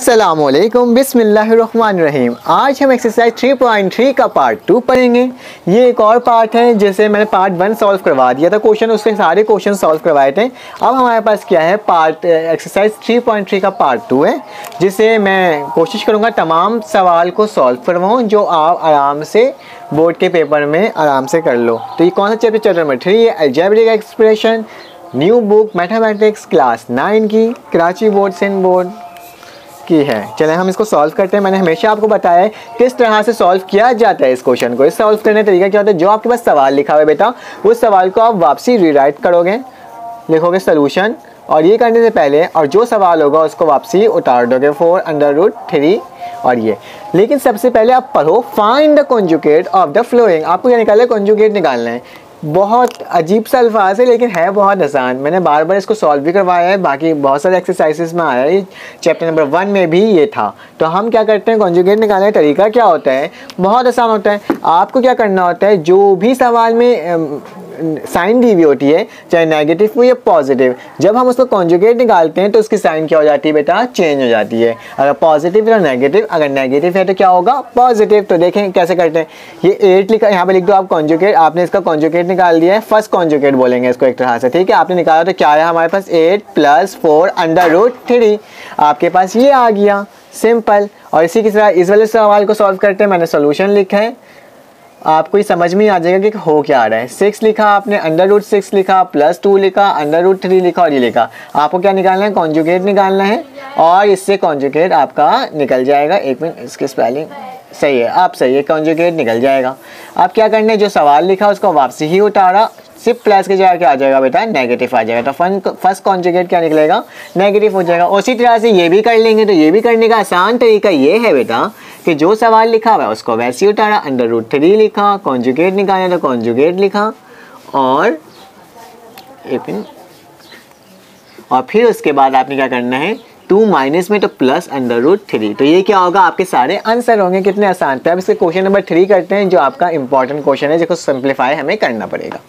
अस्सलामुअलैकुम बिस्मिल्लाहिर्रहमानिर्रहीम। आज हम एक्सरसाइज 3.3 का पार्ट 2 पढ़ेंगे। ये एक और पार्ट है जैसे मैंने पार्ट 1 सॉल्व करवा दिया था क्वेश्चन, उसके सारे क्वेश्चन सॉल्व करवाए थे। अब हमारे पास क्या है, एक्सरसाइज 3.3 का पार्ट 2 है, जिसे मैं कोशिश करूँगा तमाम सवाल को सॉल्व करवाऊँ जो आप आराम से बोर्ड के पेपर में आराम से कर लो। तो ये कौन सा चैप्टर नंबर 3 है, algebraic expression, new book mathematics class 9 की, कराची बोर्ड सिंध बोर्ड की है। चलें हम इसको सॉल्व करते हैं। मैंने हमेशा आपको बताया है किस तरह से सॉल्व किया जाता है इस क्वेश्चन को। इस सॉल्व करने का तरीका क्या होता है, जो आपके पास सवाल लिखा हुआ है बेटा, उस सवाल को आप वापसी रीराइट करोगे, लिखोगे सोल्यूशन, और ये करने से पहले और जो सवाल होगा उसको वापसी उतार दोगे 4√3 और ये। लेकिन सबसे पहले आप पढ़ो find the conjugate of the flowing. आपको क्या निकालना है, कॉन्जुगेट निकालना है। बहुत अजीब सा अल्फाज है लेकिन है बहुत आसान। मैंने बार बार इसको सॉल्व भी करवाया है, बाकी बहुत सारे एक्सरसाइजेस में आया है, चैप्टर नंबर 1 में भी ये था। तो हम क्या करते हैं, कॉन्जुगेट निकालने का तरीका क्या होता है, बहुत आसान होता है। आपको क्या करना होता है, जो भी सवाल में साइन दी हुई होती है, चाहे नेगेटिव हो या पॉजिटिव, जब हम उसको कॉन्जुगेट निकालते हैं तो उसकी साइन क्या हो जाती है बेटा, चेंज हो जाती है। अगर पॉजिटिव या नेगेटिव, अगर नेगेटिव है तो क्या होगा, पॉजिटिव। तो देखें कैसे करते हैं। ये 8 लिखा, यहाँ पे लिख दो आप कॉन्जुगेट। आपने इसका कॉन्जुगेट निकाल दिया है, फर्स्ट कॉन्जुगेट बोलेंगे इसको एक तरह से, ठीक है। आपने निकाला तो क्या आया हमारे पास, 8 + 4√3। आपके पास ये आ गया, सिंपल। और इसी की तरह इस वाले सवाल को सॉल्व करते हैं। मैंने सोल्यूशन लिखा है, आपको ये समझ में आ जाएगा कि हो क्या आ रहा है। 6 लिखा आपने, √6 लिखा, +2 लिखा, √3 लिखा और ये लिखा। आपको क्या निकालना है, कॉन्जुगेट निकालना है, और इससे कॉन्जुगेट आपका निकल जाएगा। एक मिनट, इसकी स्पेलिंग सही है, आप सही है, कॉन्जुगेट निकल जाएगा। आप क्या करना है, जो सवाल लिखा उसको वापसी ही उतारा, सिर्फ प्लस के जगह क्या आ जाएगा बेटा, नेगेटिव आ जाएगा। तो फर्स्ट कॉन्जुगेट क्या निकलेगा, नेगेटिव हो जाएगा। उसी तरह से ये भी कर लेंगे। तो ये भी करने का आसान तरीका ये है बेटा कि जो सवाल लिखा हुआ है उसको वैसे ही उतारा, √3 लिखा, कॉन्जुगेट निकालना तो कॉन्जुगेट लिखा, और फिर उसके बाद आपने क्या करना है, 2 माइनस में तो प्लस √3। तो ये क्या होगा, आपके सारे आंसर होंगे। कितने आसान थे। अब इसके क्वेश्चन नंबर 3 करते हैं, जो आपका इंपॉर्टेंट क्वेश्चन है, जिसको सिंप्लीफाई हमें करना पड़ेगा।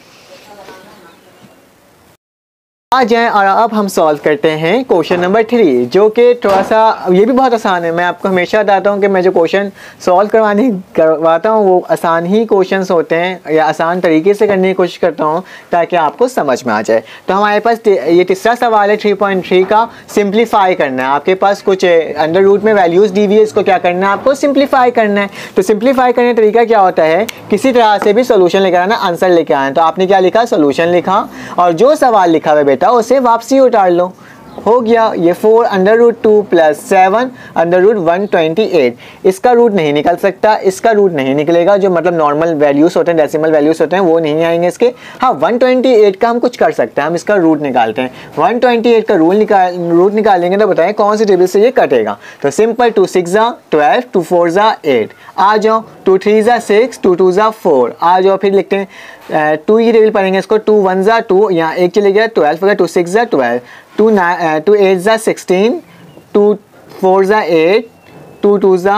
आ जाएं और अब हम सॉल्व करते हैं क्वेश्चन नंबर 3, जो कि थोड़ा सा, ये भी बहुत आसान है। मैं आपको हमेशा बताता हूँ कि मैं जो क्वेश्चन सॉल्व करवाता हूँ वो आसान ही क्वेश्चंस होते हैं, या आसान तरीके से करने की कोशिश करता हूँ ताकि आपको समझ में आ जाए। तो हमारे पास ये तीसरा सवाल है 3.3 का, सिंप्लीफाई करना है। आपके पास कुछ अंडर रूट में वैल्यूज़ दी हुई है, इसको क्या करना है, आपको सिंप्लीफाई करना है। तो सिंप्लीफाई करने का तरीका क्या होता है, किसी तरह से भी सोल्यूशन लेकर आना, आंसर लेकर आना। तो आपने क्या लिखा, सोल्यूशन लिखा, और जो सवाल लिखा हुआ बेटा उसे वापसी उतार लो। हो गया ये 4√2 + 7 √128। इसका रूट नहीं निकल सकता, इसका रूट नहीं निकलेगा। जो मतलब नॉर्मल वैल्यूज होते हैं, डेसिमल वैल्यूज होते हैं, वो नहीं आएंगे इसके। हाँ, 128 का हम कुछ कर सकते हैं, हम इसका रूट निकालते हैं। 128 का रूट निकालेंगे तो बताएं कौन सी टेबल से ये कटेगा। तो सिंपल, 2 6 ज़ा 12, 2 4 ज़ा 8, आ जाओ। 2 3 ज़ा 6, 2 2 ज़ा 4, आ जाओ। फिर लिखते हैं 2 की टेबल पढ़ेंगे इसको। 2 1 ज़ा 2, यहाँ एक चले गया, 12 हो गया। 2 6 ज़ा 12, 2 8 ज़ा 16, 2 4 ज़ा 8, 2 2 ज़ा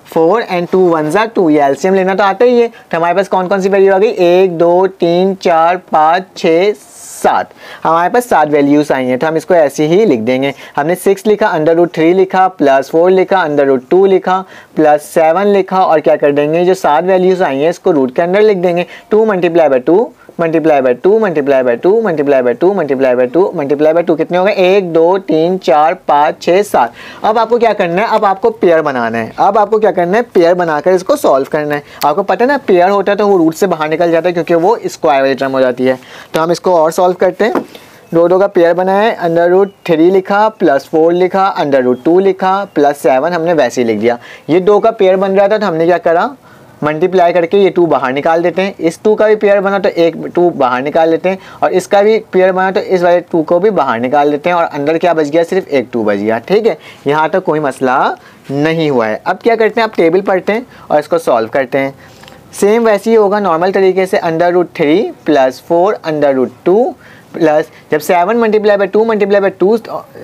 4 एंड 2 1 ज़ा 2। ये एलसीएम लेना तो आता ही है। तो हमारे पास कौन कौन सी वैल्यू आ गई, 1 2 3 4 5 6 7। हमारे पास 7 वैल्यूज आई हैं, तो हम इसको ऐसे ही लिख देंगे। हमने 6 लिखा, √3 लिखा, +4 लिखा, √2 लिखा, +7 लिखा, और क्या कर देंगे, जो 7 वैल्यूज आई हैं इसको रूट के अंदर लिख देंगे। 2 × 2 multiply bye 2 multiply bye 2 multiply bye 2 multiply bye 2 multiply bye 2, कितने हो गए, 1 2 3 4 5 6 7। अब आपको क्या करना है, अब आपको पेयर बनाना है। अब आपको क्या करना है, पेयर बनाकर इसको सॉल्व करना है। आपको पता है ना, पेयर होता है तो वो रूट से बाहर निकल जाता है, क्योंकि वो स्क्वायर वाली टर्म हो जाती है। तो हम इसको और सॉल्व करते हैं। दो का पेयर बनाया है, √3 लिखा, +4 लिखा, √2 लिखा, +7 हमने वैसे ही लिख दिया। ये 2 का पेयर बन रहा था तो हमने क्या करा, मल्टीप्लाई करके ये 2 बाहर निकाल देते हैं। इस 2 का भी पेयर बना तो एक 2 बाहर निकाल लेते हैं, और इसका भी पेयर बना तो इस वाले 2 को भी बाहर निकाल देते हैं, और अंदर क्या बच गया, सिर्फ एक 2 बच गया। ठीक है, यहाँ तक कोई मसला नहीं हुआ है। अब क्या करते हैं, आप टेबल पढ़ते हैं और इसको सॉल्व करते हैं। सेम वैसे ही होगा नॉर्मल तरीके से, √3 + 4 √2 प्लस जब 7 मल्टीप्लाई बाय 2 मल्टीप्लाई बाय 2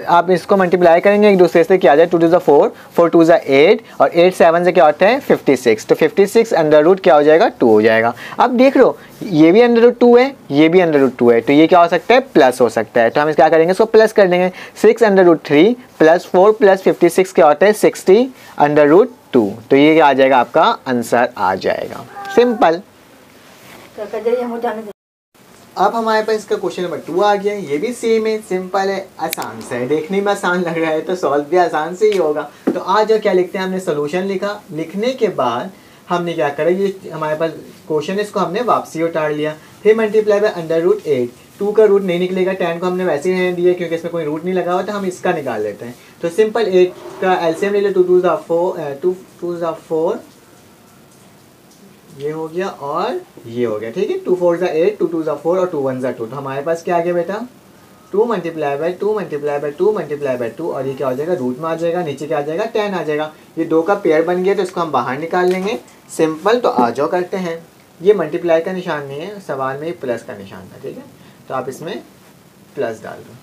आप इसको मल्टीप्लाई करेंगे एक दूसरे से, क्या आ जाए 2 टू ज़ा 4, 4 टू ज़ा 8 और 8 7 से क्या होता है 56। तो 56 अंडर रूट क्या हो जाएगा 2 हो जाएगा। अब देख लो ये भी अंडर रूट 2 है, ये भी अंडर रूट 2 है, तो ये क्या हो सकता है प्लस हो सकता है। तो हम क्या करेंगे इसको प्लस कर देंगे। 6 अंडर रूट 3 प्लस 4 प्लस 56 क्या होता है 60 अंडर रूट 2। तो ये क्या आ जाएगा आपका आंसर आ जाएगा। सिंपल। अब हमारे पास इसका क्वेश्चन नंबर 2 आ गया। ये भी सेम है, सिंपल है, आसान से है, देखने में आसान लग रहा है तो सॉल्व भी आसान से ही होगा। तो आज क्या लिखते हैं, हमने सोल्यूशन लिखा, लिखने के बाद हमने क्या करा, ये हमारे पास क्वेश्चन है इसको हमने वापसी उतार लिया, फिर मल्टीप्लाई बाय अंडर रूट 8, 2 का रूट नहीं निकलेगा, 10 को हमने वैसे ही रहने दिया क्योंकि इसमें कोई रूट नहीं लगा हुआ, तो हम इसका निकाल लेते हैं। तो सिंपल 8 का एलसीएम ले लो, 2 टू ज़ा 4 ये हो गया और ये हो गया, ठीक है। 2 4 ज़ा 8, 2 टू ज़ा 4 और 2 1 ज़ा 2। तो हमारे पास क्या आ गया बेटा 2 multiply bye 2 multiply bye 2 multiply bye 2 और ये क्या हो जाएगा रूट में आ जाएगा, नीचे क्या आ जाएगा 10 आ जाएगा। ये 2 का पेयर बन गया तो इसको हम बाहर निकाल लेंगे। सिंपल। तो आ जाओ करते हैं। ये मल्टीप्लाई का निशान नहीं है, सवाल में प्लस का निशान था, ठीक है। तो आप इसमें प्लस डाल दो,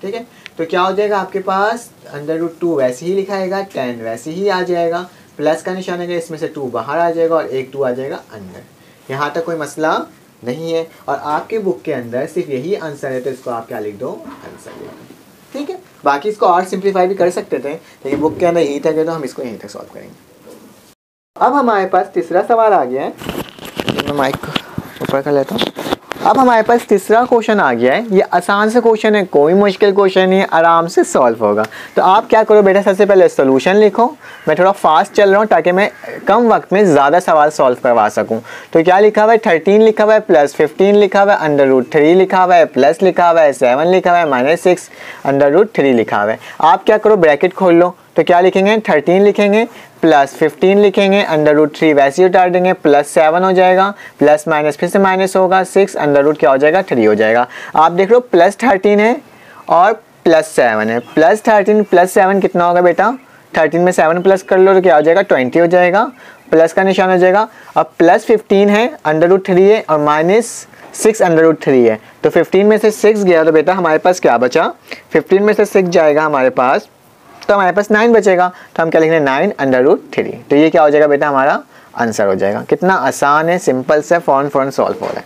ठीक है। तो क्या हो जाएगा आपके पास अंडर रूट 2 वैसे ही लिखाएगा, 10 वैसे ही आ जाएगा, प्लस का निशान है इसमें से 2 बाहर आ जाएगा और एक 2 आ जाएगा अंदर। यहाँ तक कोई मसला नहीं है और आपके बुक के अंदर सिर्फ यही आंसर है, तो इसको आप क्या लिख दो आंसर लिख दो, ठीक है। बाकी इसको और सिंप्लीफाई भी कर सकते थे लेकिन बुक के अंदर यही तक है तो हम इसको यहीं तक सॉल्व करेंगे। अब हमारे पास तीसरा सवाल आ गया है, मैं माइक ऊपर कर लेता हूँ। अब हमारे पास तीसरा क्वेश्चन आ गया है। ये आसान से क्वेश्चन है, कोई मुश्किल क्वेश्चन नहीं है, आराम से सॉल्व होगा। तो आप क्या करो बेटा, सबसे पहले सोल्यूशन लिखो। मैं थोड़ा फास्ट चल रहा हूँ ताकि मैं कम वक्त में ज़्यादा सवाल सॉल्व करवा सकूँ। तो क्या लिखा हुआ है 13 लिखा हुआ है प्लस 15 लिखा हुआ है, अंडर रूट 3 लिखा हुआ है, प्लस लिखा हुआ है 7 लिखा हुआ है, माइनस 6 अंडर रूट 3 लिखा हुआ है। आप क्या करो ब्रैकेट खोल लो। तो क्या लिखेंगे 13 लिखेंगे प्लस 15 लिखेंगे, अंडर रूट 3 वैसे ही उतार देंगे, प्लस 7 हो जाएगा, प्लस माइनस फिर से माइनस होगा, 6 अंडर रूट क्या हो जाएगा 3 हो जाएगा। आप देख लो प्लस 13 है और प्लस 7 है, प्लस 13 प्लस 7 कितना होगा बेटा 13 में 7 प्लस कर लो तो क्या हो जाएगा 20 हो जाएगा, प्लस का निशान हो जाएगा। अब प्लस 15 है, अंडर रूट 3 है और माइनस 6 अंडर रूट 3 है। तो 15 में से 6 गया तो बेटा हमारे पास क्या बचा, 15 में से 6 जाएगा हमारे पास तो हमारे पास 9 बचेगा। तो हम क्या लिखेंगे 9 अंडर रूट 3। तो ये क्या हो जाएगा बेटा हमारा आंसर हो जाएगा। कितना आसान है, सिंपल से फौरन सॉल्व हो रहा है।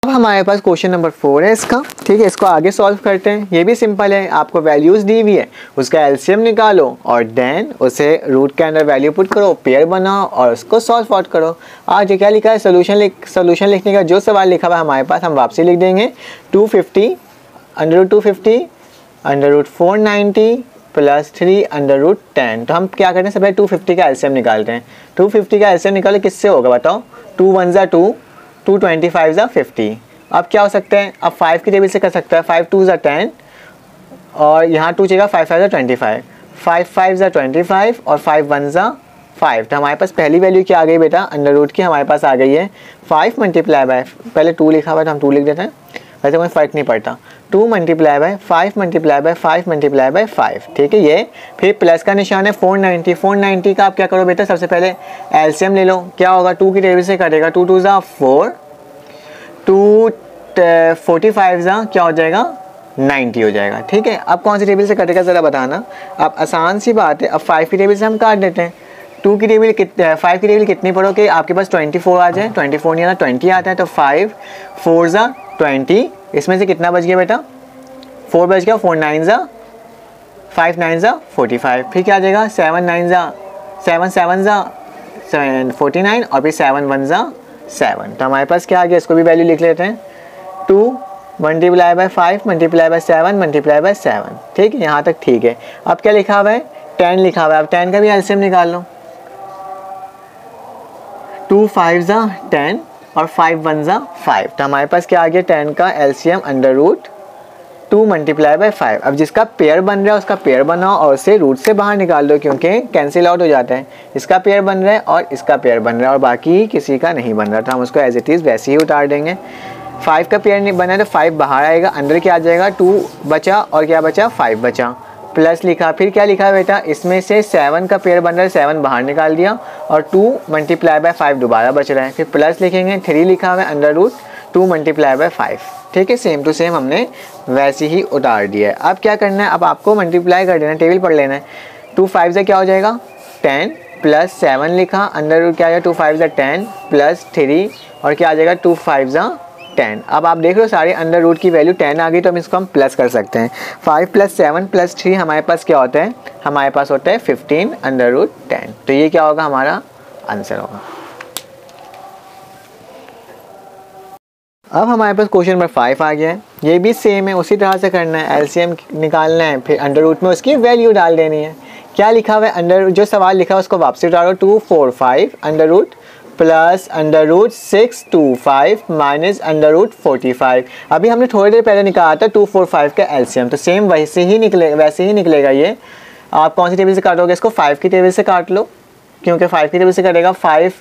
अब हमारे पास क्वेश्चन नंबर 4 है इसका, ठीक है। इसको आगे सॉल्व करते हैं। ये भी सिंपल है, आपको वैल्यूज दी हुई है, उसका एलसीएम निकालो और देन उसे रूट के अंदर वैल्यू पुट करो, पेयर बनाओ और उसको सॉल्व आउट करो। आज क्या लिखा है सोल्यूशन लिखने का जो सवाल लिखा हुआ है हमारे पास हम वापसी लिख देंगे। 250 under root 250 under root 490 plus 3 under root 10। तो हम क्या करते हैं सबसे 250 का एलसीएम निकालते हैं। 250 का एलसीएम निकालो किससे होगा बताओ, 2 1 ज़ा 2, 2 25 ज़ा 50। अब क्या हो सकता है, अब 5 की टेबल से कर सकता है, 5 2 ज़ा 10 और यहाँ 2 चाहिए 5 5 ज़ा 25, 5 5 ज़ा 25 और 5 1 ज़ा 5। तो हमारे पास पहली वैल्यू क्या आ गई बेटा अंडर रूट की हमारे पास आ गई है 5 मल्टीप्लाई बाय, पहले 2 लिखा हुआ है तो हम 2 लिख देते हैं, वैसे कोई फ़र्क नहीं पड़ता। 2 multiply by 5 multiply by 5 multiply by 5, ठीक है। ये फिर प्लस का निशान है 490, 490 का आप क्या करो बेटा सबसे पहले एलसीएम ले लो। क्या होगा 2 की टेबल से कटेगा, 2 2 ज़ा 4, 2 45 ज़ा क्या हो जाएगा 90 हो जाएगा, ठीक है। अब कौन सी टेबल से कटेगा ज़रा बताना। अब आसान सी बात है, अब 5 की टेबल से हम काट देते हैं। 2 की टेबल 5 की टेबल कितनी पढ़ो कि आपके पास 24 आ जाए, 24 नहीं आता 20 आता है। तो 5 4 ज़ा 20, इसमें से कितना बच गया बेटा 4 बच गया, 4 9 ज़ा 5 9 ज़ा 45, फिर क्या आ जाएगा 7 9 ज़ा 7 7 ज़ा 49 और फिर 7 1 ज़ा 7। तो हमारे पास क्या आ गया, इसको भी वैल्यू लिख लेते हैं। 2 multiply by 5 multiply by 7 multiply by 7, ठीक है, यहाँ तक ठीक है। अब क्या लिखा हुआ है 10 लिखा हुआ है, अब 10 का भी एलसीएम निकाल लो। 2 5 ज़ा 10 और 5 1 ज़ा 5। तो हमारे पास क्या आ गया 10 का LCM under root 2 multiply by 5। अब जिसका पेयर बन रहा है उसका पेयर बनाओ और उसे रूट से बाहर निकाल दो क्योंकि कैंसिल आउट हो जाता है। इसका पेयर बन रहा है और इसका पेयर बन रहा है और बाकी किसी का नहीं बन रहा, तो हम उसको एज इट इज़ वैसे ही उतार देंगे। 5 का पेयर नहीं बना है तो 5 बाहर आएगा, अंदर क्या आ जाएगा 2 बचा और क्या बचा 5 बचा। प्लस लिखा, फिर क्या लिखा बेटा, इसमें से 7 का पेयर बन रहा है, 7 बाहर निकाल दिया और 2 मल्टीप्लाई बाय 5 दोबारा बच रहा है, फिर प्लस लिखेंगे, 3 लिखा हुआ है अंडर रूट 2 मल्टीप्लाई बाय 5। ठीक है, सेम टू सेम हमने वैसे ही उतार दिया है। अब क्या करना है, अब आपको मल्टीप्लाई कर देना है, टेबल पढ़ लेना है। 2 5 से क्या हो जाएगा 10 प्लस 7 लिखा अंडर रूट क्या आ जाएगा 2 5 से 10 प्लस 3 और क्या आ जाएगा 2 5 से 10। अब आप देख लो सारे अंडर रूट की वैल्यू 10 आ गई, तो हम इसको हम प्लस कर सकते हैं। 5 प्लस 7 प्लस 3 हमारे पास क्या होता है, हमारे पास होता है 15 अंडर रूट 10। तो ये क्या होगा, हमारा आंसर होगा। अब हमारे पास क्वेश्चन नंबर 5 आ गया है, ये भी सेम है, उसी तरह से करना है, एलसीएम निकालना है, फिर अंडर रूट में उसकी वैल्यू डाल देनी है। क्या लिखा हुआ है, अंडर जो सवाल लिखा है उसको वापसी उतारो, 2 4 5 under root plus under root 6 2 5 minus under root 45। अभी हमने थोड़ी देर पहले निकाला था 2 4 5 का एलसीएम, तो सेम वैसे ही निकलेगा ये। आप कौन सी टेबल से काटोगे इसको, 5 की टेबल से काट लो, क्योंकि 5 की टेबल से कटेगा 5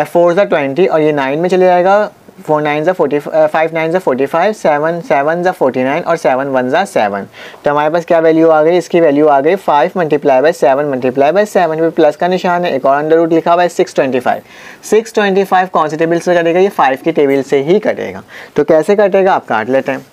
4 ज़ा 20 और ये 9 में चले जाएगा, 4 9 ज़ा 40 5 9 ज़ा 45 7 7 ज़ा 49 और 7 1 ज़ा 7। तो हमारे पास क्या वैल्यू आ गई, इसकी वैल्यू आ गई 5 मल्टीप्लाई बाय 7 मल्टीप्लाई बाय 7 पे प्लस का निशान है, एक और अंडर रूट लिखा हुआ है 625। 625 कौन सी टेबल से कटेगा, ये 5 की टेबल से ही कटेगा। तो कैसे कटेगा, आप काट लेते हैं।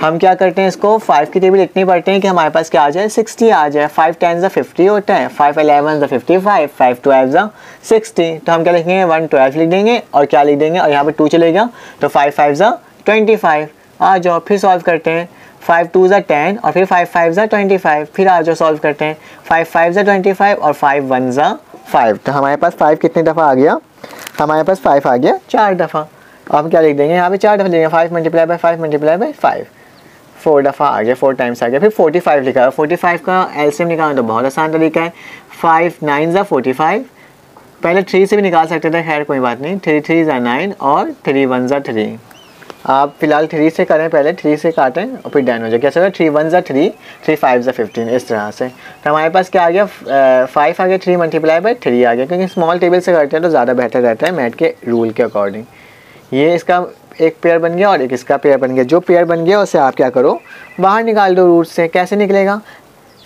हम क्या करते हैं, इसको 5 की टेबल इतनी पढ़ते हैं कि हमारे पास क्या आ जाए 60 आ जाए। 5 10 ज़ा 50 होता है, 5 11 ज़ा 55, 5 12 ज़ा 60। तो हम क्या लिखेंगे 112 लिख देंगे और क्या लिख देंगे, और यहाँ पे 2 चलेगा तो 5 5 ज़ा 25। आ जाओ फिर सॉल्व करते हैं, 5 2 ज़ा 10 और फिर 5 5 ज़ा 25। फिर आ जाओ सॉल्व करते हैं, 5 5 ज़ा 25 और 5 1 ज़ा 5। तो हमारे पास 5 कितने दफ़ा आ गया, हमारे पास 5 आ गया 4 दफ़ा। अब क्या लिख देंगे, यहाँ पे 4 दफ़ा लिखेंगे, 5 मल्टीप्लाई बाय 5 मल्टीप्लाई बाय 5, 4 दफ़ा आ गया, 4 टाइम्स आ गया। फिर 45 लिखा है, 45 का एलसीएम निकालना तो बहुत आसान तरीका है, 5 9 ज़ा 45, पहले 3 से भी निकाल सकते थे, खैर कोई बात नहीं, 3 3 ज़ा 9 और 3 1 ज़ा 3। आप फिलहाल 3 से करें, पहले 3 से काटें और फिर डन हो जाए। कैसे होगा, 3 1 ज़ा 3 3 5 ज़ा 15, इस तरह से। तो हमारे पास क्या आ गया, 5 आ गया, 3 मल्टीप्लाई बाय 3 आ गया, क्योंकि स्मॉल टेबल से करते हैं तो ज़्यादा बेहतर रहता है मैथ के रूल के अकॉर्डिंग। ये इसका एक पेयर बन गया और एक इसका पेयर बन गया। जो पेयर बन गया उसे आप क्या करो, बाहर निकाल दो रूट से। कैसे निकलेगा,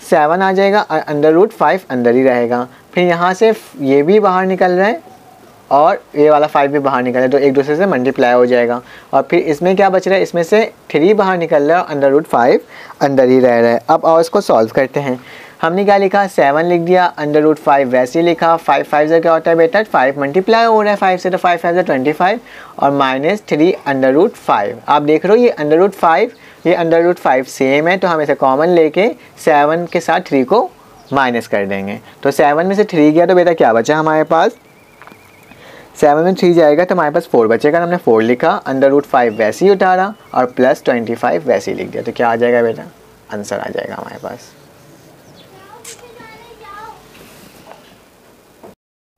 7 आ जाएगा और अंडर रूट 5 अंदर ही रहेगा। फिर यहाँ से ये भी बाहर निकल रहा है और ये वाला 5 भी बाहर निकल रहा है, तो एक दूसरे से मल्टीप्लाई हो जाएगा। और फिर इसमें क्या बच रहा है, इसमें से 3 बाहर निकल रहा है और अंडर रूट 5 अंदर ही रह रहा है। अब और इसको सॉल्व करते हैं। हमने क्या लिखा, 7 लिख दिया, अंडर रूट 5 वैसे ही लिखा। 5 5 से क्या होता है बेटा, 5 मल्टीप्लाई हो रहा है 5 से, तो 5 5 से 25 और माइनस 3 अंडर रूट 5। आप देख रहे हो ये अंडर रूट 5 ये अंडर रूट 5 सेम है, तो हम इसे कॉमन लेके 7 के साथ 3 को माइनस कर देंगे। तो 7 में से 3 गया तो बेटा क्या बचा हमारे पास, 7 में 3 जाएगा तो हमारे पास 4 बचेगा। हमने 4 लिखा, अंडर रूट 5 वैसे ही उतारा और प्लस 25 वैसे ही लिख दिया। तो क्या आ जाएगा बेटा, आंसर आ जाएगा हमारे पास।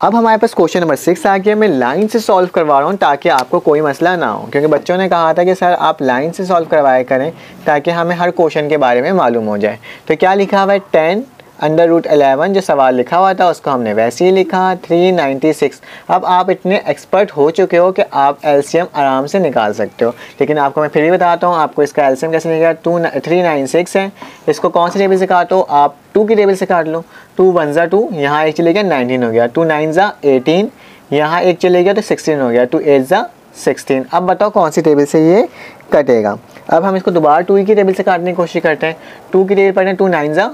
अब हमारे पास क्वेश्चन नंबर 6 आ गया। मैं लाइन से सॉल्व करवा रहा हूँ ताकि आपको कोई मसला ना हो, क्योंकि बच्चों ने कहा था कि सर आप लाइन से सॉल्व करवाया करें ताकि हमें हर क्वेश्चन के बारे में मालूम हो जाए। तो क्या लिखा हुआ है, 10 अंडर रूट 11 जो सवाल लिखा हुआ था उसको हमने वैसे ही लिखा, 396। अब आप इतने एक्सपर्ट हो चुके हो कि आप एलसीएम आराम से निकाल सकते हो, लेकिन आपको मैं फिर भी बताता हूँ आपको इसका एलसीएम कैसे निकाला। 396 है, इसको कौन सी टेबल से काटो, आप 2 की टेबल से काट लो। 2 1 ज़ा 2, यहाँ एक चले गया 19 हो गया। 2 9 ज़ा 18, यहाँ एक चले गया तो 16 हो गया। 2 8 ज़ा 16। अब बताओ कौन सी टेबल से ये कटेगा। अब हम इसको दोबारा 2 की टेबल से काटने की कोशिश करते हैं। 2 की टेबल पढ़ें, 2 9 ज़ा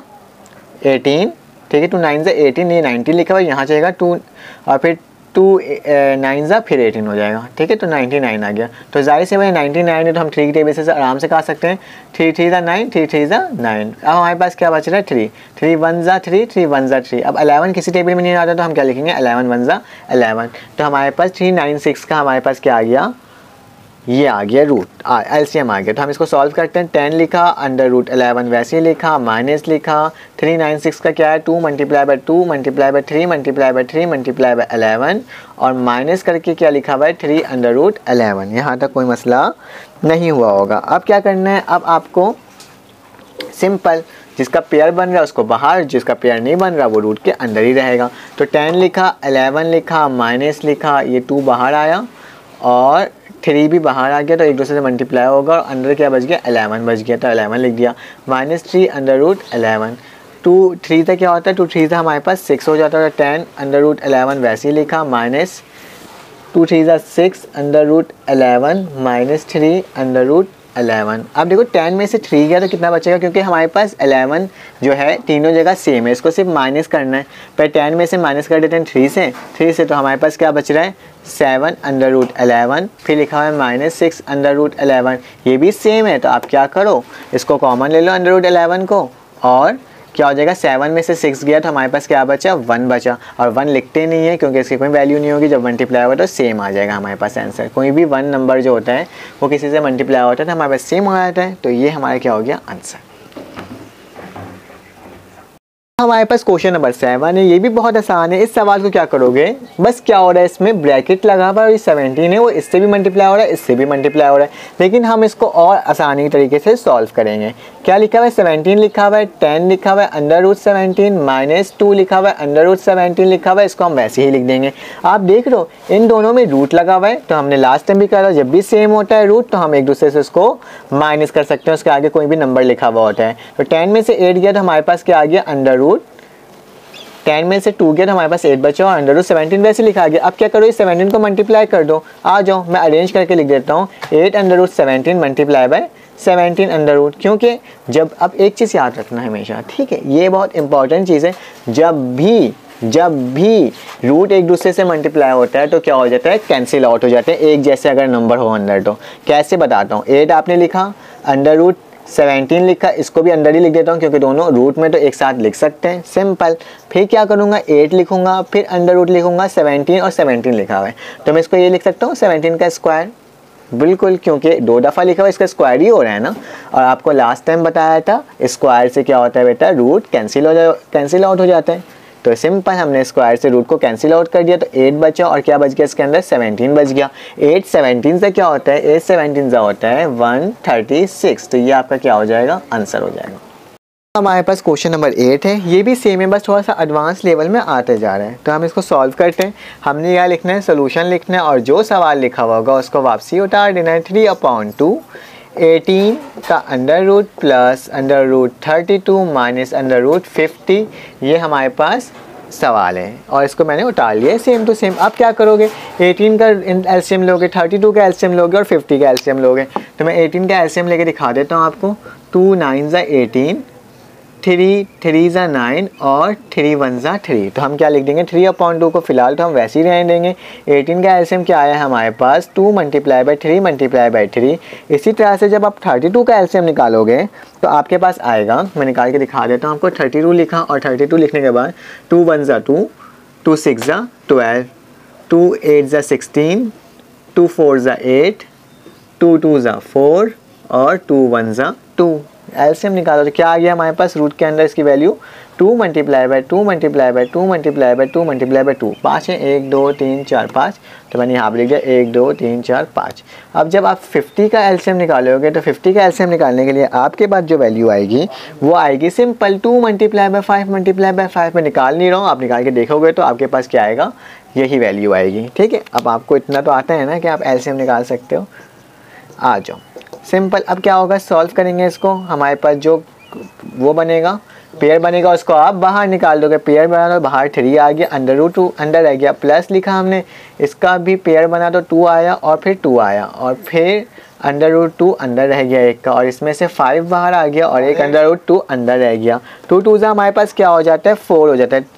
18, ठीक है, 2 9 ज़ा 18, ये 19 लिखा हुआ है, यहाँ जाएगा 2 और फिर 2 9 ज़ा फिर 18 हो जाएगा, ठीक है, तो 99 आ गया। तो जाहिर से भाई 99 है तो हम 3 की टेबल से आराम से काट सकते हैं। 3 3 ज़ा 9, 3 3 ज़ा 9। अब हमारे पास क्या बच रहा है, 3 3 1 ज़ा 3, 3 1 ज़ा 3। अब 11 किसी टेबल में नहीं आता तो हम क्या लिखेंगे, 11 1 ज़ा 11। तो हमारे पास 396 का हमारे पास क्या आ गया, ये आ गया रूट, एलसीएम आ गया। तो हम इसको सॉल्व करते हैं। 10 लिखा, अंडर रूट 11 वैसे ही लिखा, माइनस लिखा। 396 का क्या है, 2 multiply bye 2 multiply bye 3 multiply by 3 multiply by 11 और माइनस करके क्या लिखा हुआ है, 3 अंडर रूट 11। यहाँ तक कोई मसला नहीं हुआ होगा। अब क्या करना है, अब आपको सिंपल जिसका पेयर बन रहा है उसको बाहर, जिसका पेयर नहीं बन रहा वो रूट के अंदर ही रहेगा। तो 10 लिखा, 11 लिखा, माइनस लिखा, ये 2 बाहर आया और 3 भी बाहर आ गया, तो एक दूसरे से मल्टीप्लाई होगा और अंदर क्या बच गया, 11 बच गया, तो 11 लिख दिया। -3 अंडर रूट 11। टू थ्री तक क्या होता है, टू थ्री था हमारे पास 6 हो जाता है, 10 अंडर रूट 11 वैसे ही लिखा, minus 2 3 6 under root 11 minus 3 under root 11। अब देखो 10 में से 3 गया तो कितना बचेगा, क्योंकि हमारे पास 11 जो है तीनों जगह सेम है, इसको सिर्फ माइनस करना है। पर 10 में से माइनस कर देते हैं 3 से तो हमारे पास क्या बच रहा है 7 अंडर रूट 11, फिर लिखा हुआ है माइनस 6 अंडर रूट 11, ये भी सेम है। तो आप क्या करो, इसको कॉमन ले लो अंडर रूट 11 को, और क्या हो जाएगा 7 में से 6 गया तो हमारे पास क्या बचा 1 बचा। और 1 लिखते नहीं है क्योंकि इसकी कोई वैल्यू नहीं होगी, जब मल्टीप्लाई होगा तो सेम आ जाएगा हमारे पास आंसर। कोई भी 1 नंबर जो होता है वो किसी से मल्टीप्लाई होता है तो हमारे पास सेम हो जाता है, तो ये हमारा क्या हो गया आंसर। हमारे पास क्वेश्चन नंबर 7 है, ये भी बहुत आसान है। इस सवाल को क्या करोगे, बस क्या हो रहा है इसमें ब्रैकेट लगा हुआ है और ये 17 है, वो इससे भी मल्टीप्लाई हो रहा है, इससे भी मल्टीप्लाई हो रहा है, लेकिन हम इसको और आसानी तरीके से सॉल्व करेंगे। क्या लिखा हुआ है 17 लिखा हुआ है, 10 लिखा हुआ है, अंडर रूट 17 माइनस 2 लिखा हुआ है, अंडर रूट 17 लिखा हुआ है, इसको हम वैसे ही लिख देंगे। आप देख लो इन दोनों में रूट लगा हुआ है, तो हमने लास्ट टाइम भी करा, जब भी सेम होता है रूट तो हम एक दूसरे से उसको माइनस कर सकते हैं, उसके आगे कोई भी नंबर लिखा हुआ होता है। तो 10 में से 8 गया तो हमारे पास क्या आ गया अंडर रूट 10 में से 2 गया तो हमारे पास 8 बचा और अंडर रूट 17 वैसे लिखा गया। अब क्या करो, इस 17 को मल्टीप्लाई कर दो। आ जाओ मैं अरेंज करके लिख देता हूँ, 8 under root 17 multiply by 17 under root, क्योंकि जब अब एक चीज़ याद रखना है हमेशा, ठीक है, ये बहुत इंपॉर्टेंट चीज़ है, जब भी रूट एक दूसरे से मल्टीप्लाई होता है तो क्या हो जाता है कैंसिल आउट हो जाते हैं, एक जैसे अगर नंबर हो अंदर। तो कैसे बताता हूँ, 8 आपने लिखा, अंडर रूट 17 लिखा, इसको भी अंदर ही लिख देता हूँ क्योंकि दोनों रूट में तो एक साथ लिख सकते हैं, सिंपल। फिर क्या करूँगा 8 लिखूँगा, फिर अंडर रूट लिखूँगा 17 और 17 लिखा हुआ है तो मैं इसको ये लिख सकता हूँ 17 का स्क्वायर, बिल्कुल, क्योंकि 2 दफ़ा लिखा हुआ इसका स्क्वायर ही हो रहा है ना। और आपको लास्ट टाइम बताया था स्क्वायर से क्या होता है बेटा, रूट कैंसिल आउट हो जाता है। तो सिंपल हमने स्क्वायर से रूट को कैंसिल आउट कर दिया तो 8 बचा और क्या बच गया इसके अंदर 17 बच गया। 8 17 से क्या होता है, 8 17 से होता है 136, तो ये आपका क्या हो जाएगा आंसर हो जाएगा। हमारे पास क्वेश्चन नंबर 8 है, ये भी सेम है, बस थोड़ा सा एडवांस लेवल में आते जा रहे हैं। तो हम इसको सॉल्व करते हैं। हमने यहाँ लिखना है सोल्यूशन लिखना है और जो सवाल लिखा होगा उसको वापसी उतार देना है। 3/2 18 का under root plus under root 32 minus under root 50, ये हमारे पास सवाल है और इसको मैंने उतार लिया सेम टू सेम। अब क्या करोगे, 18 का एलसीएम लोगे, 32 का एलसीएम लोगे और 50 का एलसीएम लोगे। तो मैं 18 का एलसीएम लेके दिखा देता हूँ आपको। 2 9 ज़ा 18, 3 3 ज़ा 9 और 3 1 ज़ा 3। तो हम क्या लिख देंगे 3/2 को फिलहाल तो हम वैसे ही रहने देंगे। 18 का एलसीएम क्या आया है हमारे पास 2 मल्टीप्लाई बाई 3 मल्टीप्लाई बाई 3। इसी तरह से जब आप 32 का एलसीएम निकालोगे तो आपके पास आएगा, मैं निकाल के दिखा देता हूँ आपको। 32 लिखा और 32 लिखने के बाद 2 1 ज़ा 2, 2 6 ज़ा 12, 2 8 ज़ा 16, 2 4 ज़ा 8, 2 2 ज़ा 4 और 2 1 ज़ा 2। एलसीएम निकालो तो क्या आ गया हमारे पास, रूट के अंदर इसकी value 2 multiply bye 2 multiply bye 2 multiply bye 2 multiply bye 2, 5 है, 1 2 3 4 5। तो मैंने यहाँ पर लिख दिया 1 2 3 4 5। अब जब आप 50 का एलसीएम निकालोगे तो 50 का एलसीएम निकालने के लिए आपके पास जो वैल्यू आएगी वो आएगी simple 2 multiply by 5 multiply by 5। मैं निकाल नहीं रहा हूँ, आप निकाल के देखोगे तो आपके पास क्या आएगा, यही वैल्यू आएगी। ठीक है, अब आपको इतना तो आता है ना कि आप एलसीएम निकाल सकते हो। आ जाओ सिंपल। अब क्या होगा, सॉल्व करेंगे इसको, हमारे पास जो वो बनेगा पेयर बनेगा उसको आप बाहर निकाल दोगे। पेयर बना दो, बाहर 3 आ गया, अंडर रूट 2 अंडर रह गया, प्लस लिखा हमने, इसका भी पेयर बना तो 2 आया और फिर 2 आया और फिर अंडर रूट 2 अंदर रह गया एक का, और इसमें से 5 बाहर आ गया और एक अंडर रूट 2 अंदर रह गया। 2 2 ज़ा हमारे पास क्या हो जाता है 4 हो जाता है।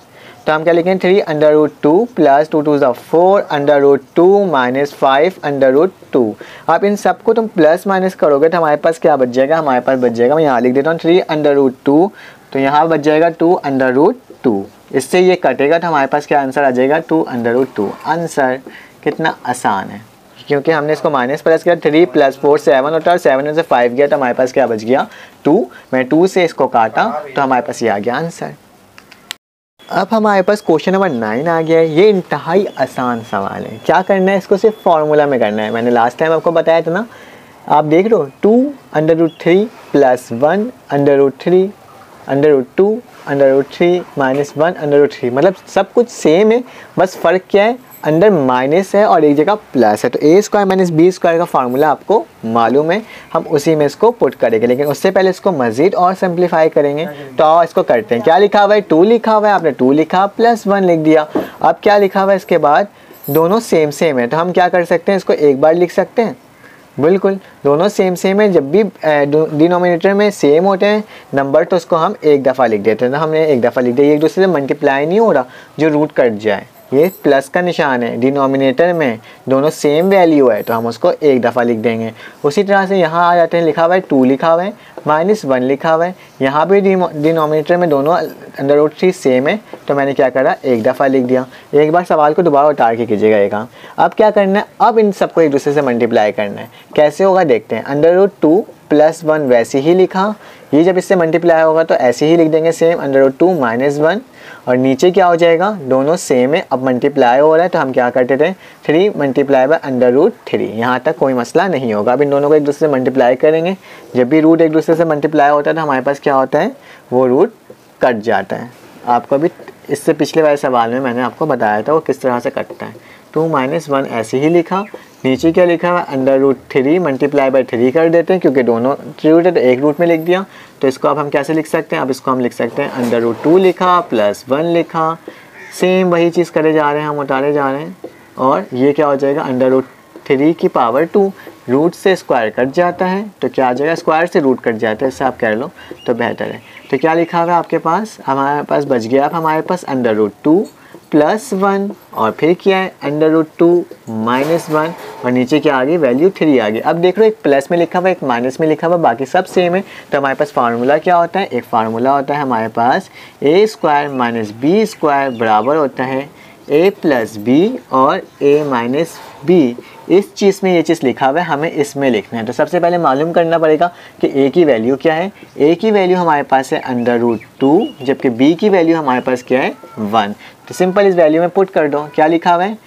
तो हम क्या लिखेंगे 3 अंडर रूट 2 प्लस 2 2 ज़ा 4 under root 2 minus 5 under root 2। आप इन सबको तुम प्लस माइनस करोगे तो हमारे पास क्या बच जाएगा, हमारे पास बच जाएगा, मैं यहाँ लिख देता हूँ 3 अंडर रूट 2, तो यहाँ बच जाएगा 2 अंडर रूट 2। इससे ये कटेगा तो हमारे पास क्या आंसर आ जाएगा 2 अंडर रूट 2। आंसर कितना आसान है, क्योंकि हमने इसको माइनस प्लस किया, 3 + 4 7 होता है और 7 में से 5 गया तो हमारे पास क्या बच गया 2। मैं 2 से इसको काटा तो हमारे पास ये आ गया आंसर। अब हमारे पास क्वेश्चन नंबर 9 आ गया है। ये इंतहाई आसान सवाल है। क्या करना है, इसको सिर्फ फार्मूला में करना है। मैंने लास्ट टाइम आपको बताया था ना, आप देख लो 2 under root 3 plus 1 under root 3 under root 2 under root 3 minus 1 under root 3, मतलब सब कुछ सेम है, बस फ़र्क क्या है अंदर माइनस है और एक जगह प्लस है, तो ए स्क्वायर माइनस बी स्क्वायर का फार्मूला आपको मालूम है, हम उसी में इसको पुट करेंगे। लेकिन उससे पहले इसको मज़ीद और सिंप्लीफाई करेंगे, तो इसको करते हैं। क्या लिखा हुआ है, 2 लिखा हुआ है, आपने 2 लिखा प्लस 1 लिख दिया। अब क्या लिखा हुआ है इसके बाद, दोनों सेम सेम है, तो हम क्या कर सकते हैं, इसको एक बार लिख सकते हैं। बिल्कुल, दोनों सेम सेम है। जब भी डिनोमिनेटर में सेम होते हैं नंबर, तो उसको हम एक दफ़ा लिख देते हैं। तो हमने एक दफ़ा लिख दिया, एक दूसरे से मल्टीप्लाई नहीं हो रहा जो रूट कट जाए। ये प्लस का निशान है, डिनोमिनेटर में दोनों सेम वैल्यू है, तो हम उसको एक दफ़ा लिख देंगे। उसी तरह से यहाँ आ जाते हैं, लिखा हुआ है 2 लिखा हुआ है, माइनस 1 लिखा हुआ है, यहाँ भी डिनोमिनेटर में दोनों अंडर रूट 3 सेम है, तो मैंने क्या करा, एक दफ़ा लिख दिया। एक बार सवाल को दोबारा उतार के कीजिएगा ये काम। अब क्या करना है, अब इन सबको एक दूसरे से मल्टीप्लाई करना है। कैसे होगा देखते हैं। अंडर रूट 2 प्लस 1 वैसे ही लिखा, ये जब इससे मल्टीप्लाई होगा तो ऐसे ही लिख देंगे सेम, अंडर रूट 2 माइनस 1, और नीचे क्या हो जाएगा, दोनों सेम है, अब मल्टीप्लाई हो रहा है, तो हम क्या करते थे, 3 मल्टीप्लाई बाय अंडर रूट 3। यहाँ तक कोई मसला नहीं होगा। अब इन दोनों को एक दूसरे से मल्टीप्लाई करेंगे। जब भी रूट एक दूसरे से मल्टीप्लाई होता है तो हमारे पास क्या होता है, वो रूट कट जाता है। आपको अभी इससे पिछले वाले सवाल में मैंने आपको बताया था वो किस तरह से कटता है। 2 माइनस 1 ऐसे ही लिखा, नीचे क्या लिखा हुआ, अंडर रूट 3 मल्टीप्लाई बाय 3 कर देते हैं, क्योंकि दोनों रूट है तो एक रूट में लिख दिया। तो इसको अब हम कैसे लिख सकते हैं, अब इसको हम लिख सकते हैं अंडर रूट 2 लिखा प्लस 1 लिखा, सेम वही चीज़ करे जा रहे हैं, हम उतारे जा रहे हैं। और ये क्या हो जाएगा, अंडर रूट 3 की पावर 2, रूट से स्क्वायर कट जाता है, तो क्या आ जाएगा, स्क्वायर से रूट कट जाता है, इससे आप कर लो तो बेहतर है। तो क्या लिखा हुआ है आपके पास, हमारे पास बच गया अब हमारे पास अंडर रूट 2 प्लस 1, और फिर क्या है, अंडर रूट 2 माइनस 1, और नीचे क्या आ गई, वैल्यू 3 आ गई। अब देख लो, एक प्लस में लिखा हुआ एक माइनस में लिखा हुआ, बाकी सब सेम है। तो हमारे पास फार्मूला क्या होता है, एक फार्मूला होता है हमारे पास ए स्क्वायर माइनस बी स्क्वायर बराबर होता है ए प्लस बी और ए माइनस बी। इस चीज़ में ये चीज़ लिखा हुआ है, हमें इसमें लिखना है। तो सबसे पहले मालूम करना पड़ेगा कि ए की वैल्यू क्या है। ए की वैल्यू हमारे पास है अंडर रूट 2, जबकि बी की वैल्यू हमारे पास क्या है, 1। तो सिंपल इस वैल्यू में पुट कर दो। क्या लिखा हुआ है,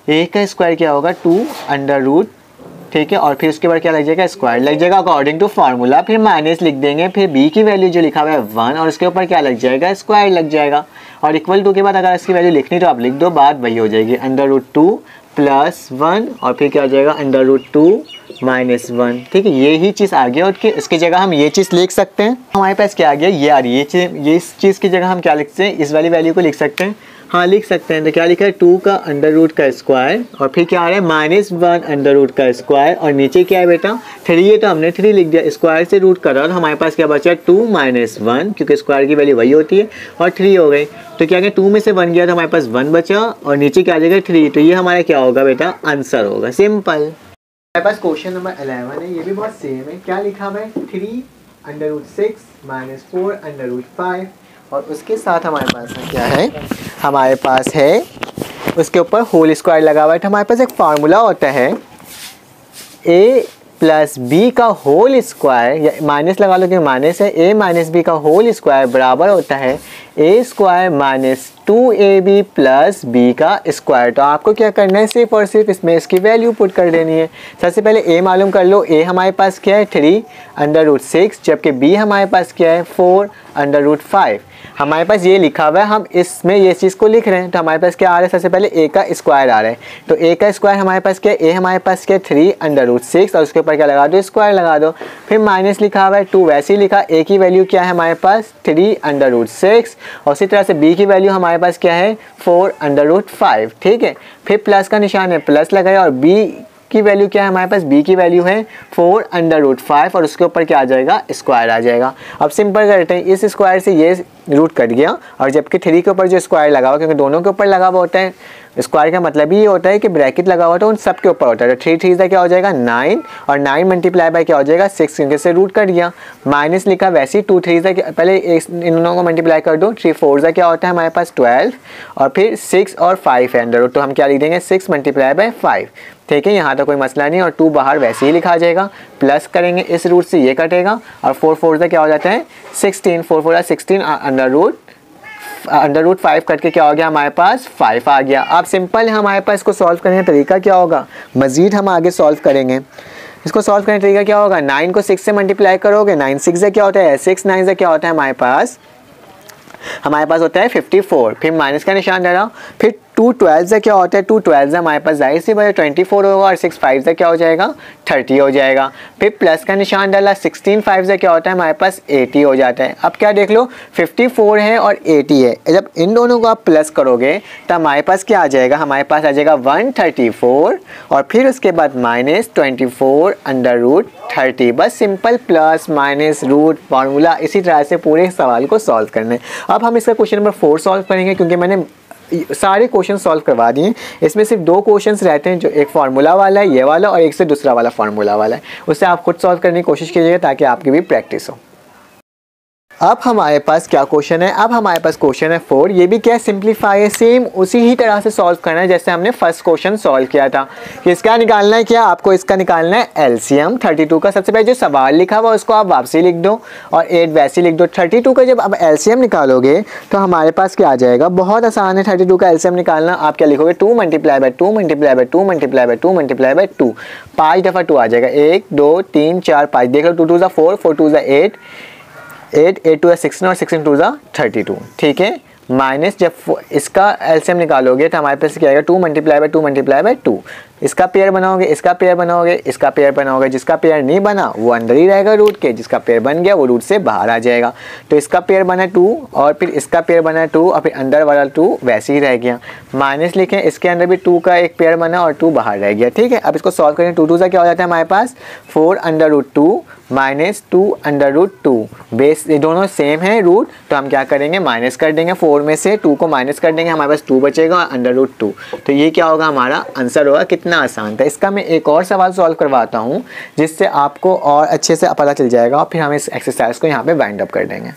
ए का स्क्वायर क्या होगा, 2 अंडर रूट, ठीक है, और फिर उसके बाद क्या लग जाएगा, स्क्वायर लग जाएगा अकॉर्डिंग टू फार्मूला, फिर माइनस लिख देंगे, फिर बी की वैल्यू जो लिखा हुआ है 1, और उसके ऊपर क्या लग जाएगा, स्क्वायर लग जाएगा। और इक्वल टू के बाद अगर इसकी वैल्यू लिखनी तो आप लिख दो, बात वही हो जाएगी, अंडर रूट 2 प्लस 1, और फिर क्या हो जाएगा, अंडर रूट 2 माइनस 1। ठीक है, ये ही चीज़ आ गया, और इसकी जगह हम ये चीज़ लिख सकते हैं। हमारे पास क्या आ गया, ये आ रही है, ये इस चीज़ की जगह हम क्या लिखते हैं, इस वाली वैल्यू को लिख सकते हैं। हाँ, लिख सकते हैं। तो क्या लिखा है, 2 का अंडर रूट का स्क्वायर, और फिर क्या आ रहा है, माइनस 1 अंडर रूट का स्क्वायर, और नीचे क्या है बेटा, 3 है, तो हमने 3 लिख दिया, स्क्वायर से रूट करा, और हमारे पास क्या बचा, 2 माइनस 1, क्योंकि स्क्वायर की वैल्यू वही होती है, और 3 हो गई। तो क्या 2 में से 1 गया तो हमारे पास 1 बचा, और नीचे क्या आ जाएगा, 3। तो ये हमारा क्या होगा बेटा, आंसर होगा, सिंपल। हमारे पास क्वेश्चन नंबर 11 है, ये भी बहुत सेम है। क्या लिखा हुआ है, 3 under root 6 minus 4 under root 5, और उसके साथ हमारे पास क्या है, हमारे पास है उसके ऊपर होल स्क्वायर लगा हुआ है। तो हमारे पास एक फार्मूला होता है ए प्लस बी का होल स्क्वायर, या माइनस लगा लो क्योंकि माइनस है, ए माइनस बी का होल स्क्वायर बराबर होता है A square minus 2ab plus B का स्क्वायर। तो आपको क्या करना है, सिर्फ और सिर्फ इसमें इसकी वैल्यू पुट कर देनी है। सबसे पहले ए मालूम कर लो, ए हमारे पास क्या है, 3 अंडर रूट 6, जबकि बी हमारे पास क्या है, 4 अंडर रूट 5। हमारे पास ये लिखा हुआ है, हम इसमें ये चीज़ को लिख रहे हैं। तो हमारे पास क्या आ रहा है, सबसे पहले ए का स्क्वायर आ रहा है। तो ए का स्क्वायर हमारे पास क्या है, ए हमारे पास क्या है, 3 अंडर रूट 6, और उसके ऊपर क्या लगा दो, स्क्वायर लगा दो। फिर माइनस लिखा हुआ है 2, वैसे ही लिखा, ए की वैल्यू क्या है हमारे पास, 3 अंडर रूट 6, और उसी तरह से बी की वैल्यू हमारे पास क्या है, 4 अंडर रूट 5। ठीक है, फिर प्लस का निशान है, प्लस लगाया, और बी की वैल्यू क्या है हमारे पास, बी की वैल्यू है 4 अंडर रूट 5, और उसके ऊपर क्या आ जाएगा, स्क्वायर आ जाएगा। अब सिंपल करते हैं, इस स्क्वायर से ये रूट कट गया, और जबकि 3 के ऊपर जो स्क्वायर लगा हुआ, क्योंकि दोनों के ऊपर लगा हुआ होता है, स्क्वायर का मतलब ही ये होता है कि ब्रैकेट लगा हुआ था उन सब के ऊपर होता है। तो 3 3 क्या हो जाएगा, 9, और 9 मल्टीप्लाई बाय क्या हो जाएगा, 6, क्योंकि से रूट कट गया। माइनस लिखा, वैसे ही 2 3 पहले इन दोनों को मल्टीप्लाई कर दो, 3 4 क्या होता है हमारे पास 12, और फिर 6 और 5 है अंडर रूट, तो हम क्या लिख देंगे, 6 मल्टीप्लाई बाय 5। ठीक है, यहाँ तो कोई मसला नहीं, और 2 बाहर वैसे ही लिखा जाएगा, प्लस करेंगे, इस रूट से ये कटेगा, और 4 4 क्या हो जाता है, 16, 4 4 16 अंडर रूट 5 कट के क्या हो गया हमारे पास, 5 आ गया। अब सिंपल है, हमारे पास इसको सॉल्व करने का तरीका क्या होगा, मज़ीद हम आगे सॉल्व करेंगे। इसको सॉल्व करने का तरीका क्या होगा, 9 को 6 से मल्टीप्लाई करोगे, 9 6 से क्या होता है, 6 9 से क्या होता है हमारे पास होता है 54, फिर माइनस का निशान दे रहा हूँ, फिर 2 12 क्या होता है, 2 12 हमारे पास जाहिर सी बात 24 होगा और 6 5 क्या हो जाएगा 30 हो जाएगा। फिर प्लस का निशान डाला, 16 5 क्या होता है हमारे पास 80 हो जाता है। अब क्या देख लो 54 है और 80 है, जब इन दोनों को आप प्लस करोगे तो हमारे पास क्या आ जाएगा, हमारे पास आ जाएगा 134 और फिर उसके बाद -24 अंडर रूट 30। बस simple plus minus root formula इसी तरह से पूरे सवाल को सॉल्व करना है। अब हम इसका क्वेश्चन नंबर 4 सॉल्व करेंगे, क्योंकि मैंने सारे क्वेश्चन सॉल्व करवा दिए। इसमें सिर्फ 2 क्वेश्चंस रहते हैं, जो एक फार्मूला वाला है ये वाला और एक से दूसरा वाला फार्मूला वाला है। उससे आप खुद सॉल्व करने की कोशिश कीजिएगा ताकि आपकी भी प्रैक्टिस हो। अब हमारे पास क्या क्वेश्चन है, अब हमारे पास क्वेश्चन है 4। ये भी क्या सिंप्लीफाई है, सेम उसी ही तरह से सॉल्व करना है जैसे हमने फर्स्ट क्वेश्चन सॉल्व किया था। इसका निकालना है क्या, आपको इसका निकालना है एलसीएम 32 का। सबसे पहले जो सवाल लिखा हुआ उसको आप वापसी लिख दो और 8 वैसे लिख दो। 32 का जब आप एलसीएम निकालोगे तो हमारे पास क्या आ जाएगा, बहुत आसान है 32 का एलसीएम निकालना। आप क्या लिखोगे 2 × 2 × 2 × 2 × 2, 5 दफ़ा 2 आ जाएगा, 1 2 3 4 5। देख लो 2 2 4, 4 2 8, 8 8 2 16 और 16 2 32। ठीक है, माइनस जब इसका एलसीएम निकालोगे तो हमारे पास क्या आएगा 2 × 2 × 2। इसका पेयर बनाओगे, इसका पेयर बनाओगे, इसका पेयर बनाओगे। जिसका पेयर नहीं बना वो अंदर ही रहेगा रूट के, जिसका पेयर बन गया वो रूट से बाहर आ जाएगा। तो इसका पेयर बना 2 और फिर इसका पेयर बना 2 और फिर अंदर वाला 2 वैसे ही रह गया। माइनस लिखें, इसके अंदर भी 2 का एक पेयर बना और 2 बाहर रह गया। ठीक है, अब इसको सॉल्व करें। 2 2 क्या हो जाता है हमारे पास 4 √ 2 -2 √ 2। बेस ये दोनों सेम है रूट, तो हम क्या करेंगे माइनस कर देंगे। 4 में से 2 को माइनस कर देंगे, हमारे पास 2 बचेगा और √2। तो ये क्या होगा, हमारा आंसर होगा। कितना आसान था। इसका मैं एक और सवाल सॉल्व करवाता हूँ जिससे आपको और अच्छे से पता चल जाएगा और फिर हम इस एक्सरसाइज को यहाँ पे वाइंड अप कर देंगे।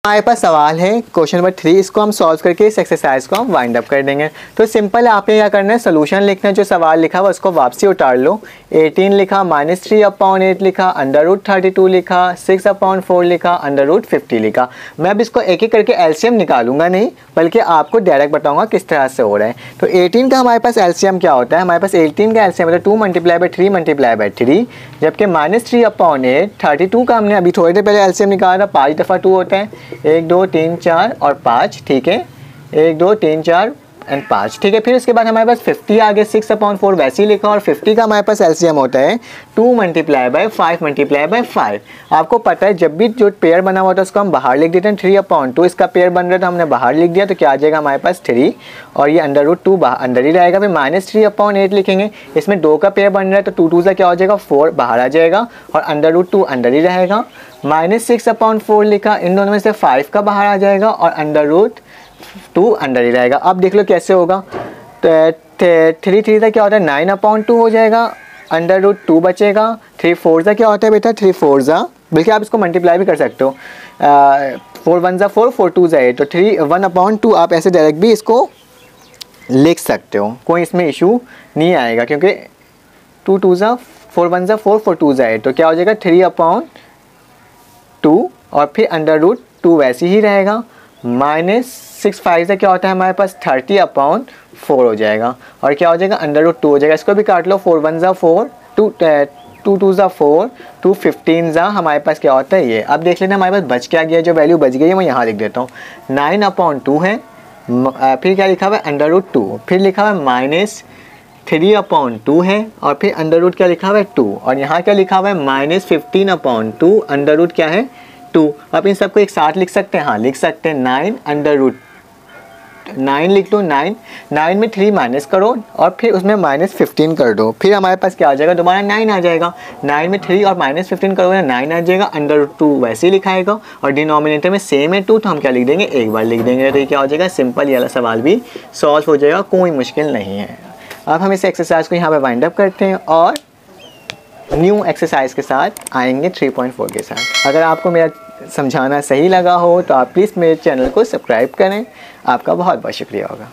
हमारे पास सवाल है क्वेश्चन नंबर 3, इसको हम सॉल्व करके इस एक्सरसाइज को हम वाइंड अप कर देंगे। तो सिंपल है, आपने क्या करना है सोल्यूशन लिखना है, जो सवाल लिखा हुआ उसको वापसी उतार लो। 18 लिखा, -3/8 लिखा, √32 लिखा, 6/4 लिखा, √50 लिखा। मैं अब इसको एक एक करके एलसीएम निकालूंगा नहीं, बल्कि आपको डायरेक्ट बताऊंगा किस तरह से हो रहा है। तो 18 का हमारे पास एलसीएम क्या होता है, हमारे पास 18 का एलसीएम मतलब 2 × 3 × 3, जबकि -3/8 32 का हमने अभी थोड़ी देर पहले एलसीएम निकाला, 5 दफ़ा 2 होता है, 1 2 3 4 और 5। ठीक है, 1 2 3 4 और 5। ठीक है, फिर उसके बाद हमारे पास 50 आ गया, 6/4 वैसे ही लिखा और 50 का हमारे पास एलसीएम होता है 2 × 5 × 5। आपको पता है जब भी जो पेयर बना हुआ था उसको हम बाहर लिख देते हैं 3/2। इसका पेयर बन रहा था हमने बाहर लिख दिया, तो क्या आ जाएगा हमारे पास 3 और ये √2 बाहर अंदर ही रहेगा। फिर -3/8 लिखेंगे, इसमें 2 का पेयर बन रहा है तो 2 2 क्या हो जाएगा 4 बाहर आ जाएगा और √2 अंदर ही रहेगा। -6/4 लिखा, इन दोनों में से 5 का बाहर आ जाएगा और √2 अंदर ही रहेगा। अब देख लो कैसे होगा, तो 3 3 क्या होता है 9/2 हो जाएगा, √2 बचेगा। 3 4 क्या होता है बेटा 3 4, बल्कि आप इसको मल्टीप्लाई भी कर सकते हो, 4 1 4 4 2 8, तो 3 1/2 आप ऐसे डायरेक्ट भी इसको लिख सकते हो, कोई इसमें इशू नहीं आएगा, क्योंकि 2 2 4 1 4 4 2 8, तो क्या हो जाएगा 3/2 और फिर √2 वैसे ही रहेगा। -6 5 क्या होता है हमारे पास 30/4 हो जाएगा और क्या हो जाएगा √2 हो जाएगा। इसको भी काट लो, 4 1 4 2 2 4 2 15 हमारे पास क्या होता है ये। अब देख लेना हमारे पास बच क्या गया, जो वैल्यू बच गई है मैं यहाँ लिख देता हूँ, 9/2 है, फिर क्या लिखा हुआ है √2, फिर लिखा हुआ है -3/2 है और फिर √ क्या लिखा हुआ है 2 और यहाँ क्या लिखा हुआ है -15/2 √ क्या है 2। अब इन सबको एक साथ लिख सकते हैं, हाँ लिख सकते हैं, 9 लिख लो, 9 में 3 माइनस करो और फिर उसमें -15 कर दो, फिर हमारे पास क्या आ जाएगा दोबारा 9 आ जाएगा। 9 में 3 और -15 करोगे 9 आ जाएगा, √2 वैसे ही लिखाएगा और डिनोमिनेटर में सेम है 2, तो हम क्या लिख देंगे एक बार लिख देंगे, तो ये क्या हो जाएगा सिंपल ये वाला सवाल भी सॉल्व हो जाएगा, कोई मुश्किल नहीं है। अब हम इस एक्सरसाइज को यहाँ पे वाइंड अप करते हैं और न्यू एक्सरसाइज के साथ आएंगे 3.4 के साथ। अगर आपको मेरा समझाना सही लगा हो तो आप प्लीज़ मेरे चैनल को सब्सक्राइब करें, आपका बहुत बहुत शुक्रिया होगा।